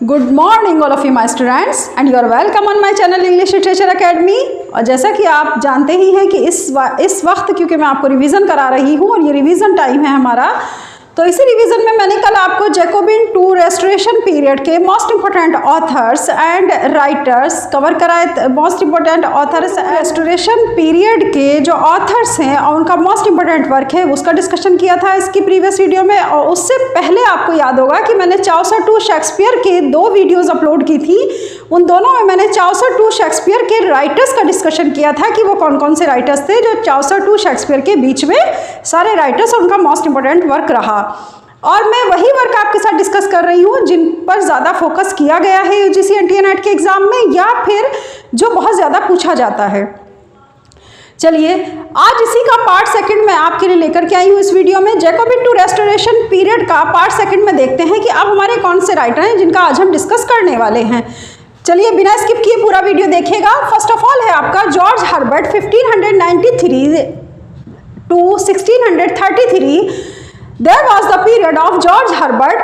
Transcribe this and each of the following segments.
Good morning all of you my students and you are welcome on my channel English literature academy. और जैसा कि आप जानते ही हैं कि इस वक्त क्योंकि मैं आपको रिवीजन करा रही हूँ और ये रिवीजन टाइम है हमारा, तो इसी रिवीजन में मैंने कल आपको जैकोबिन टू रेस्टोरेशन पीरियड के most important authors and writers cover कराए। Most important authors restoration period के जो ऑथर्स हैं और उनका मोस्ट इंपॉर्टेंट वर्क है उसका डिस्कशन किया था इसकी प्रीवियस वीडियो में। और उससे पहले आपको याद होगा कि मैंने चाउसर टू शेक्सपियर के 2 वीडियोज़ अपलोड की थी। उन दोनों में मैंने चाउसर टू शेक्सपियर के राइटर्स का डिस्कशन किया था कि वो कौन कौन से राइटर्स थे जो चाउसर टू शेक्सपियर के बीच में सारे राइटर्स और उनका मोस्ट इंपॉर्टेंट वर्क रहा। और मैं वही वर्क आपके साथ डिस्कस कर रही हूँ जिन पर ज़्यादा फोकस किया गया है यूजीसी एनटीए नेट के एग्जाम में या फिर जो बहुत ज़्यादा पूछा जाता है। चलिए आज इसी का पार्ट सेकंड में आपके लिए लेकर के आई हूँ इस वीडियो में। जैकोबिन टू रेस्टोरेशन पीरियड का पार्ट सेकंड में देखते हैं कि अब हमारे कौन से राइटर हैं जिनका आज हम डिस्कस करने वाले हैं। चलिए बिना स्किप किए पूरा वीडियो देखिएगा। फर्स्ट ऑफ ऑल है आपका George Herbert 1593 to 1633। There was the period of George Herbert,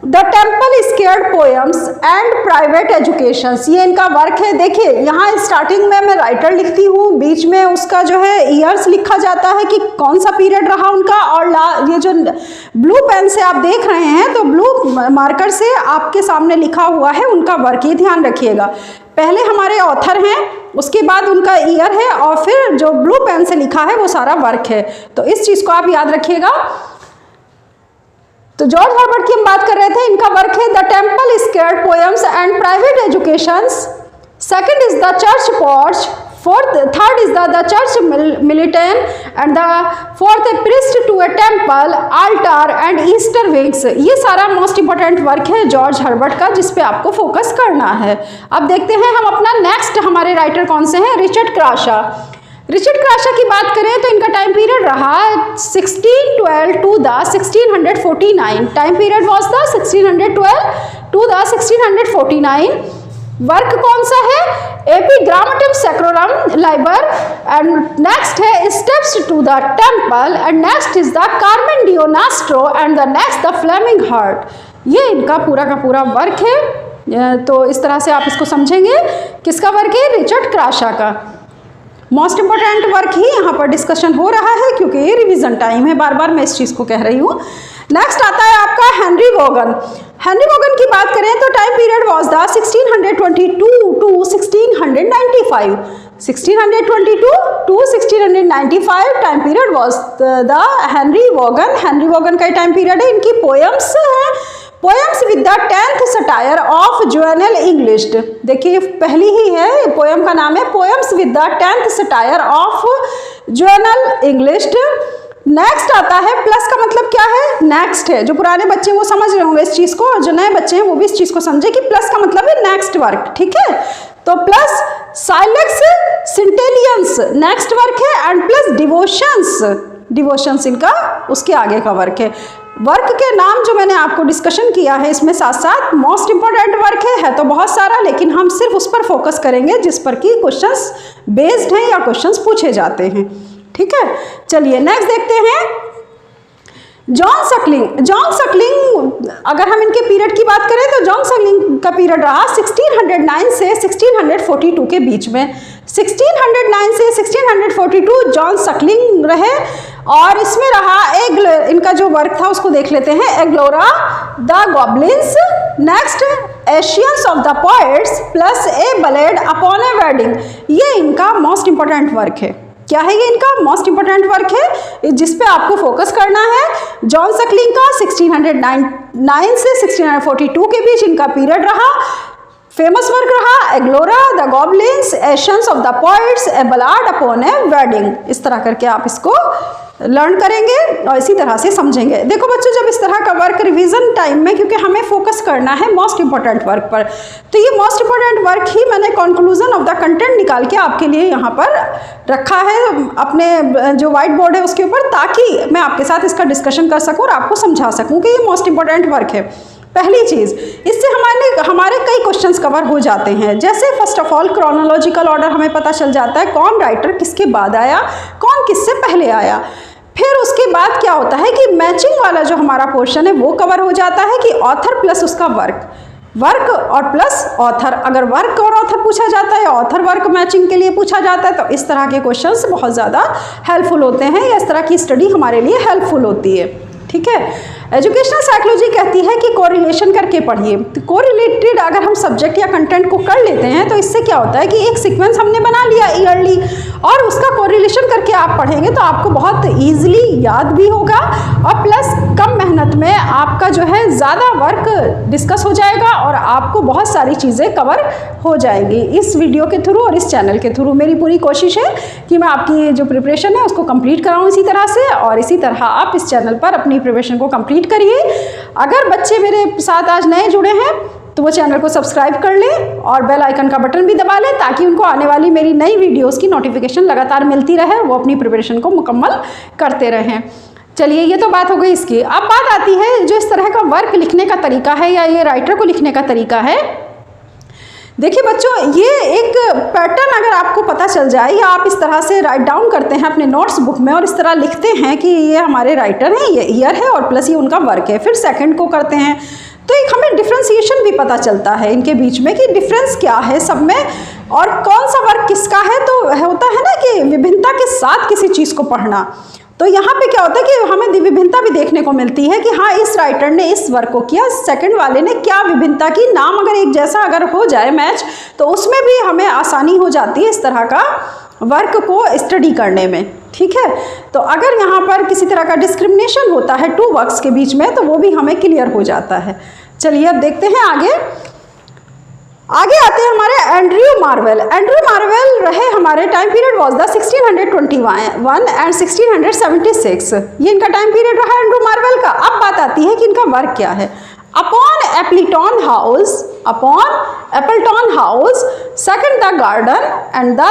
The Temple Scared Poems and Private Educations। ये इनका वर्क है। देखिए यहाँ स्टार्टिंग में मैं राइटर लिखती हूँ, बीच में उसका जो है ईयर्स लिखा जाता है कि कौन सा पीरियड रहा उनका, और ये जो ब्लू पेन से आप देख रहे हैं तो ब्लू मार्कर से आपके सामने लिखा हुआ है उनका वर्क, ये ध्यान रखिएगा। पहले हमारे ऑथर हैं, उसके बाद उनका ईयर है और फिर जो ब्लू पेन से लिखा है वो सारा वर्क है। तो इस चीज़ को आप याद रखिएगा। तो जॉर्ज हर्बर्ट की हम बात कर रहे थे, इनका वर्क है the temple sacred poems and private educations. Second is the church porch, third is the church militant and the fourth a priest to a temple altar and Easter wings. ये सारा मोस्ट इंपॉर्टेंट वर्क है George Herbert का जिस पे आपको focus करना है। अब देखते हैं हम अपना नेक्स्ट हमारे राइटर कौन से हैं। रिचर्ड क्राशा। रिचर्ड क्राशा की बात करें तो इनका टाइम पीरियड रहा 1612 to the 1649। Time period was the 1612 to the 1649। Work कौन सा है? Epigrammatum Sacrorum Liber and next है steps to the temple and next is the Carmen Deo Nostro and the next the flaming heart. ये इनका पूरा का पूरा वर्क है। तो इस तरह से आप इसको समझेंगे। किसका वर्क है? रिचर्ड क्राशा का। मोस्ट इंपॉर्टेंट वर्क ही यहाँ पर डिस्कशन हो रहा है क्योंकि ये रिवीजन टाइम है, बार बार मैं इस चीज़ को कह रही हूँ। नेक्स्ट आता है आपका हेनरी वोगन। हेनरी वोगन की बात करें तो time period was the 1622 to 1695। 1622 to 1695 time period was the Henry Vaughan. Henry Vaughan का टाइम पीरियड है। इनकी पोएम्स है poems with the 10th satire of juvenile English. देखिए पहली ही है, पोएम का नाम है poems with the 10th satire of juvenile English. Next आता है, प्लस का मतलब क्या है? नेक्स्ट है। जो पुराने बच्चे वो समझ रहे होंगे इस चीज़ को और जो नए बच्चे हैं वो भी इस चीज़ को समझे कि प्लस का मतलब है नेक्स्ट वर्क, ठीक है। तो प्लस साइलेक्स सिंटेलियंस नेक्स्ट वर्क है एंड प्लस डिवोशंस, डिवोशंस इनका उसके आगे का वर्क है। वर्क के नाम जो मैंने आपको डिस्कशन किया है इसमें साथ साथ मोस्ट इंपॉर्टेंट वर्क है तो बहुत सारा, लेकिन हम सिर्फ उस पर फोकस करेंगे जिस पर कि क्वेश्चंस बेस्ड हैं या क्वेश्चंस पूछे जाते हैं, ठीक है। चलिए नेक्स्ट देखते हैं जॉन सकलिंग। जॉन सकलिंग अगर हम इनके पीरियड की बात करें तो जॉन सकलिंग का पीरियड रहा 1609 से 1642 के बीच में। 1609 से 1642 जॉन सकलिंग रहे और इसमें रहा इनका जो वर्क था उसको देख लेते हैं। Aglaura, the goblins, next sessions of the poets plus a ballad upon a wedding. ये इनका मोस्ट इंपॉर्टेंट वर्क है। क्या है ये? इनका मोस्ट इंपॉर्टेंट वर्क है जिस पे आपको फोकस करना है। जॉन सकलिंग का 1609 से 1642 के बीच इनका पीरियड रहा। फेमस वर्क रहा Aglaura, the goblins, sessions of the poets, a ballad upon a wedding. इस तरह करके आप इसको लर्न करेंगे और इसी तरह से समझेंगे। देखो बच्चों, जब इस तरह का वर्क रिवीजन टाइम में, क्योंकि हमें फोकस करना है मोस्ट इंपॉर्टेंट वर्क पर, तो ये मोस्ट इंपॉर्टेंट वर्क ही मैंने कंक्लूजन ऑफ द कंटेंट निकाल के आपके लिए यहाँ पर रखा है अपने जो व्हाइट बोर्ड है उसके ऊपर, ताकि मैं आपके साथ इसका डिस्कशन कर सकूँ और आपको समझा सकूँ कि ये मोस्ट इंपॉर्टेंट वर्क है। पहली चीज़, इससे हमारे कई क्वेश्चंस कवर हो जाते हैं। जैसे first of all chronological order हमें पता चल जाता है, कौन राइटर किसके बाद आया, कौन किससे पहले आया। फिर उसके बाद क्या होता है कि मैचिंग वाला जो हमारा पोर्शन है वो कवर हो जाता है कि ऑथर प्लस उसका वर्क। वर्क और प्लस ऑथर। अगर वर्क और ऑथर पूछा जाता है, ऑथर वर्क मैचिंग के लिए पूछा जाता है, तो इस तरह के क्वेश्चंस बहुत ज़्यादा हेल्पफुल होते हैं, या इस तरह की स्टडी हमारे लिए हेल्पफुल होती है। ठीक है। एजुकेशनल साइकोलॉजी कहती है कि कोरिलेशन करके पढ़िए। तो कोरिलेटेड अगर हम सब्जेक्ट या कंटेंट को कर लेते हैं तो इससे क्या होता है कि एक सीक्वेंस हमने बना लिया ईयरली, और उसका कोरिलेशन करके आप पढ़ेंगे तो आपको बहुत ईजिली याद भी होगा, और प्लस कम मेहनत में आपका जो है ज़्यादा वर्क डिस्कस हो जाएगा और आपको बहुत सारी चीज़ें कवर हो जाएंगी। इस वीडियो के थ्रू और इस चैनल के थ्रू मेरी पूरी कोशिश है कि मैं आपकी जो प्रिपरेशन है उसको कंप्लीट कराऊँ इसी तरह से, और इसी तरह आप इस चैनल पर अपनी प्रिपरेशन को कंप्लीट करिए। अगर बच्चे मेरे साथ आज नए जुड़े हैं तो वो चैनल को सब्सक्राइब कर लें और बेल आइकन का बटन भी दबा लें, ताकि उनको आने वाली मेरी नई वीडियोस की नोटिफिकेशन लगातार मिलती रहे, वो अपनी प्रिपरेशन को मुकम्मल करते रहें। चलिए, ये तो बात हो गई इसकी। अब बात आती है जो इस तरह का वर्क लिखने का तरीका है, या ये राइटर को लिखने का तरीका है। देखिए बच्चों, ये एक पैटर्न अगर आपको पता चल जाए, या आप इस तरह से राइट डाउन करते हैं अपने नोट्स बुक में और इस तरह लिखते हैं कि ये हमारे राइटर हैं, ये ईयर है और प्लस ये उनका वर्क है, फिर सेकंड को करते हैं, तो एक हमें डिफ्रेंसिएशन भी पता चलता है इनके बीच में कि डिफरेंस क्या है सब में, और कौन सा वर्क किसका है। तो होता है ना कि विभिन्नता के साथ किसी चीज़ को पढ़ना, तो यहाँ पे क्या होता है कि हमें विभिन्नता भी देखने को मिलती है कि हाँ, इस राइटर ने इस वर्क को किया, सेकंड वाले ने क्या विभिन्नता की। नाम अगर एक जैसा अगर हो जाए मैच, तो उसमें भी हमें आसानी हो जाती है इस तरह का वर्क को स्टडी करने में। ठीक है। तो अगर यहाँ पर किसी तरह का डिस्क्रिमिनेशन होता है टू वर्क्स के बीच में, तो वो भी हमें क्लियर हो जाता है। चलिए अब देखते हैं आगे आते हैं हमारे एंड्रयू मार्वेल। एंड्रयू मार्वेल रहे हमारे time period was the 1621 and 1676। ये इनका टाइम पीरियड रहा एंड्रयू मार्वेल का। अब बात आती है कि इनका वर्क क्या है। Upon Appleton House, second the garden, and the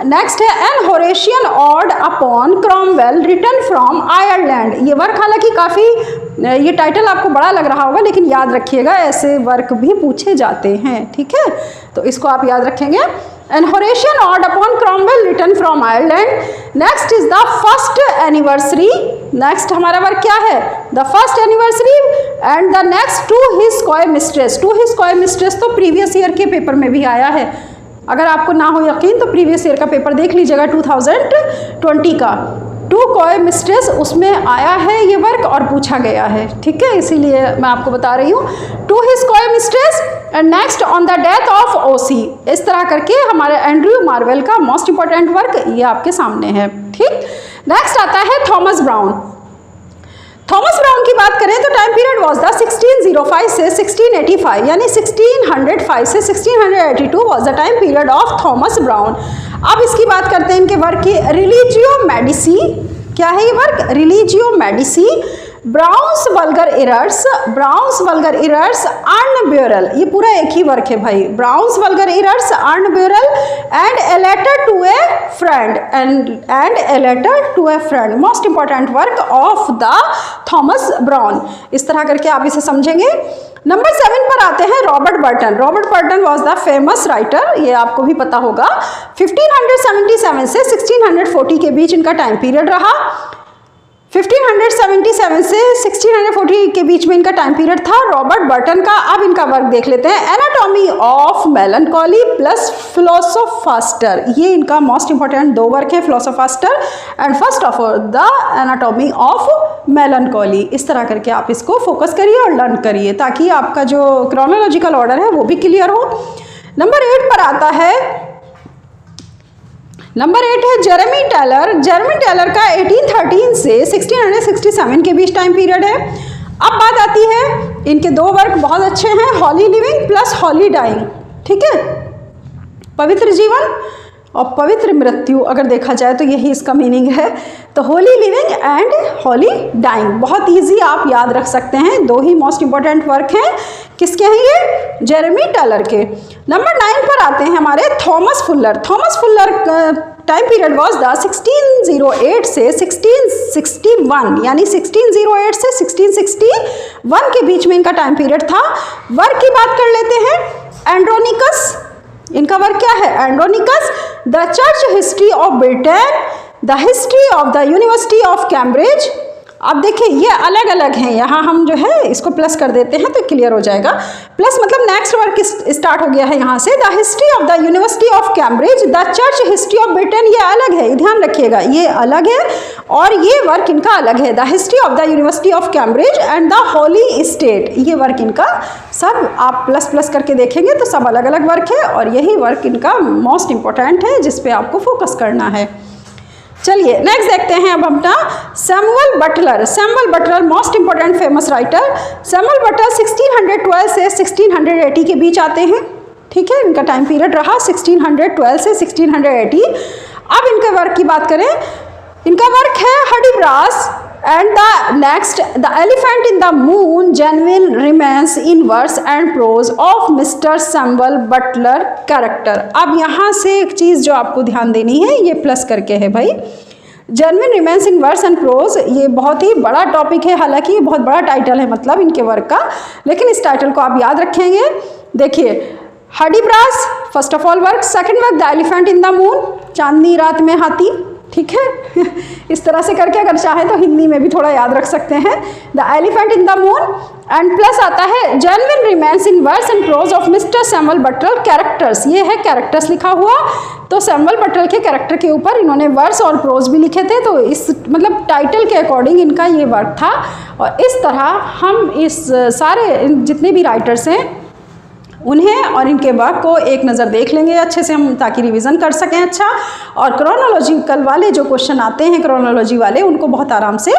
next है an Horatian ode upon Cromwell written from Ireland. ये वर्क हालांकि काफ़ी, ये टाइटल आपको बड़ा लग रहा होगा, लेकिन याद रखिएगा ऐसे वर्क भी पूछे जाते हैं। ठीक है, तो इसको आप याद रखेंगे। An Horatian ode upon Cromwell written from Ireland. Next is the first anniversary. Next हमारा वर्क क्या है? The first anniversary and the next to his coy mistress. To his coy mistress तो प्रीवियस ईयर के paper में भी आया है। अगर आपको ना हो यकीन तो प्रीवियस ईयर का पेपर देख लीजिएगा 2020 का। टू कॉय मिस्ट्रेस उसमें आया है ये वर्क और पूछा गया है। ठीक है, इसीलिए मैं आपको बता रही हूँ। To his coy mistress and next on the death of O C. इस तरह करके हमारे एंड्रयू मार्वेल का मोस्ट इंपॉर्टेंट वर्क ये आपके सामने है। ठीक, नेक्स्ट आता है थॉमस ब्राउन। थॉमस ब्राउन की बात करें तो टाइम पीरियड वॉज द 1605 से 1685, यानी 1605 से 1682 was the time period of Thomas brown. अब इसकी बात करते हैं इनके वर्क की। रिलीजियो मेडिसी, क्या है ये work? Religio Medici, Browne's vulgar errors urn burial. ये पूरा एक ही वर्क है भाई। Browne's vulgar errors urn burial and a letter to a friend, most important work of the Thomas Browne. इस तरह करके आप इसे समझेंगे। नंबर 7 पर आते हैं Robert Burton. Robert Burton was the famous writer, ये आपको भी पता होगा। 1577 से 1640 के बीच इनका टाइम पीरियड रहा। 1577 से 1640 के बीच में इनका टाइम पीरियड था रॉबर्ट बर्टन का। अब इनका वर्क देख लेते हैं। Anatomy of melancholy plus philosophaster, ये इनका मोस्ट इंपॉर्टेंट 2 वर्क है, philosophaster and first of all the anatomy of melancholy. इस तरह करके आप इसको फोकस करिए और लर्न करिए, ताकि आपका जो क्रोनोलॉजिकल ऑर्डर है वो भी क्लियर हो। नंबर 8 पर आता है, नंबर 8 है जेरेमी टेलर। जेरेमी टेलर का 1813 से 1667 के बीच टाइम पीरियड है। अब बात आती है, इनके 2 वर्क बहुत अच्छे हैं, हॉली लिविंग प्लस हॉली डाइंग। ठीक है, पवित्र जीवन और पवित्र मृत्यु अगर देखा जाए तो यही इसका मीनिंग है। तो holy living and holy dying बहुत इजी आप याद रख सकते हैं। 2 ही मोस्ट इंपॉर्टेंट वर्क हैं। किसके हैं ये? जेरेमी टेलर के। नंबर 9 पर आते हैं हमारे Thomas Fuller. Thomas Fuller time period was the 1608 से 1661, यानी 1608 से 1661 के बीच में इनका टाइम पीरियड था। वर्क की बात कर लेते हैं। एंड्रोनिकस, इनका वर्क क्या है? Andronicus, the church history of Britain, the history of the university of Cambridge, अब देखिए ये अलग अलग हैं, यहाँ हम जो है इसको प्लस कर देते हैं तो क्लियर हो जाएगा। प्लस मतलब नेक्स्ट वर्क स्टार्ट हो गया है यहाँ से, the history of the university of Cambridge, the church history of Britain, ये अलग है, ध्यान रखिएगा ये अलग है और ये वर्क इनका अलग है, the history of the university of Cambridge and the Holi state, ये वर्क इनका सब आप प्लस प्लस करके देखेंगे तो सब अलग अलग वर्क है और यही वर्क इनका मोस्ट इंपॉर्टेंट है जिस पे आपको फोकस करना है। चलिए नेक्स्ट देखते हैं अब अपना Samuel Butler. Samuel Butler most important famous writer. Samuel Butler 1612 से 1680 के बीच आते हैं, ठीक है, इनका टाइम पीरियड रहा 1612 से 1680। अब इनके वर्क की बात करें, इनका वर्क है Hudibras and the next the elephant in the moon, genuine remains in verse and prose of mister Samuel Butler character. अब यहाँ से एक चीज़ जो आपको ध्यान देनी है, ये प्लस करके है भाई, genuine remains in verse and prose, ये बहुत ही बड़ा टॉपिक है, हालांकि ये बहुत बड़ा टाइटल है मतलब इनके वर्क का, लेकिन इस टाइटल को आप याद रखेंगे। देखिए Hudibras first of all work, second work the elephant in the moon, चांदनी रात में हाथी, ठीक है इस तरह से करके अगर चाहे तो हिंदी में भी थोड़ा याद रख सकते हैं, the elephant in the moon and plus आता है genuine remains in verse and prose of mister Samuel Butler characters, ये है कैरेक्टर्स लिखा हुआ, तो सैमुअल बटलर के कैरेक्टर के ऊपर इन्होंने वर्स और प्रोज भी लिखे थे, तो इस मतलब टाइटल के अकॉर्डिंग इनका ये वर्क था। और इस तरह हम इस सारे जितने भी राइटर्स हैं उन्हें और इनके वर्क को एक नज़र देख लेंगे अच्छे से हम, ताकि रिवीजन कर सकें अच्छा, और क्रोनोलॉजिकल वाले जो क्वेश्चन आते हैं क्रोनोलॉजी वाले उनको बहुत आराम से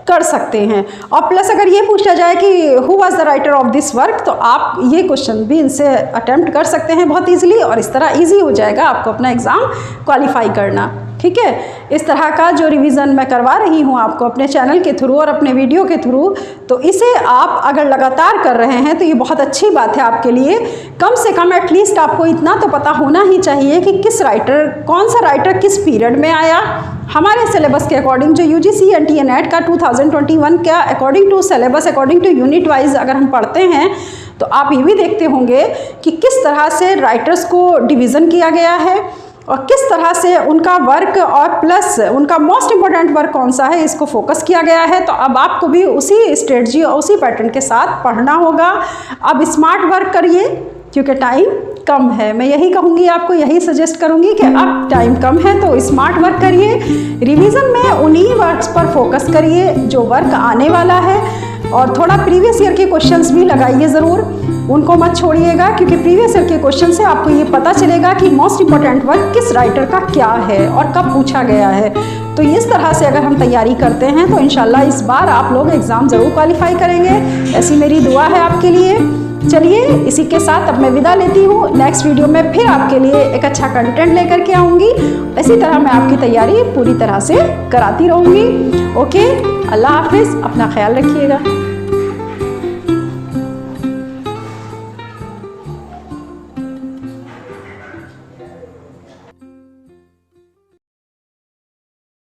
कर सकते हैं। और प्लस अगर ये पूछा जाए कि who was the writer of this work, तो आप ये क्वेश्चन भी इनसे अटेम्प्ट कर सकते हैं बहुत ईजिली, और इस तरह ईजी हो जाएगा आपको अपना एग्ज़ाम क्वालिफाई करना, ठीक है। इस तरह का जो रिवीजन मैं करवा रही हूँ आपको अपने चैनल के थ्रू और अपने वीडियो के थ्रू, तो इसे आप अगर लगातार कर रहे हैं तो ये बहुत अच्छी बात है आपके लिए। कम से कम एटलीस्ट आपको इतना तो पता होना ही चाहिए कि किस राइटर, कौन सा राइटर किस पीरियड में आया, हमारे सिलेबस के अकॉर्डिंग जो UGC NTA NET का 2021 का according to syllabus, according to unit wise अगर हम पढ़ते हैं तो आप ये भी देखते होंगे कि किस तरह से राइटर्स को डिवीज़न किया गया है और किस तरह से उनका वर्क और प्लस उनका मोस्ट इम्पॉर्टेंट वर्क कौन सा है इसको फोकस किया गया है। तो अब आपको भी उसी स्ट्रेटजी और उसी पैटर्न के साथ पढ़ना होगा। अब स्मार्ट वर्क करिए क्योंकि टाइम कम है, मैं यही कहूँगी आपको, यही सजेस्ट करूँगी कि अब टाइम कम है तो स्मार्ट वर्क करिए। रिवीजन में उन्हीं वर्क्स पर फोकस करिए जो वर्क आने वाला है, और थोड़ा प्रीवियस ईयर के क्वेश्चंस भी लगाइए ज़रूर, उनको मत छोड़िएगा, क्योंकि प्रीवियस ईयर के क्वेश्चन से आपको ये पता चलेगा कि मोस्ट इंपॉर्टेंट वर्क किस राइटर का क्या है और कब पूछा गया है। तो इस तरह से अगर हम तैयारी करते हैं तो इंशाल्लाह इस बार आप लोग एग्ज़ाम ज़रूर क्वालिफाई करेंगे, ऐसी मेरी दुआ है आपके लिए। चलिए इसी के साथ अब मैं विदा लेती हूँ, नेक्स्ट वीडियो में फिर आपके लिए एक अच्छा कंटेंट लेकर के आऊँगी। इसी तरह मैं आपकी तैयारी पूरी तरह से कराती रहूँगी। ओके, अल्लाह हाफिज़, अपना ख्याल रखिएगा।